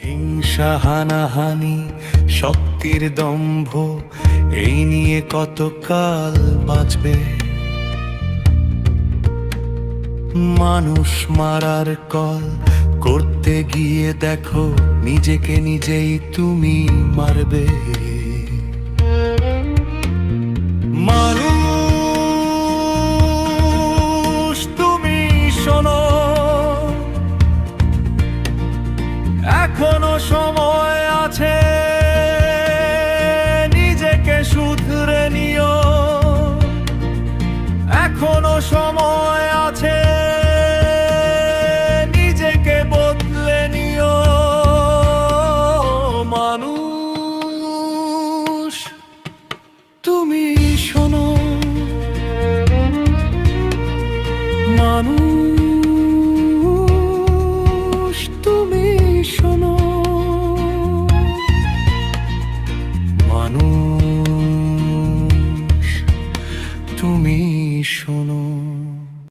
হিংসা, হানাহানি, শক্তির দম্ভ, এই নিয়ে কতকাল বাঁচবে? মানুষ মারার কল করতে গিয়ে দেখো নিজেকে নিজেই তুমি মারবে। মানুষ তুমি শোনো, এখনো সময় আছে, নিজেকে শুধরে নিও। এখনো সময় আছে, নিজেকে বদলে নিও। মানুষ তুমি শোনো, মানুষ তুমি শোনো, মানুষ তুমি শোনো।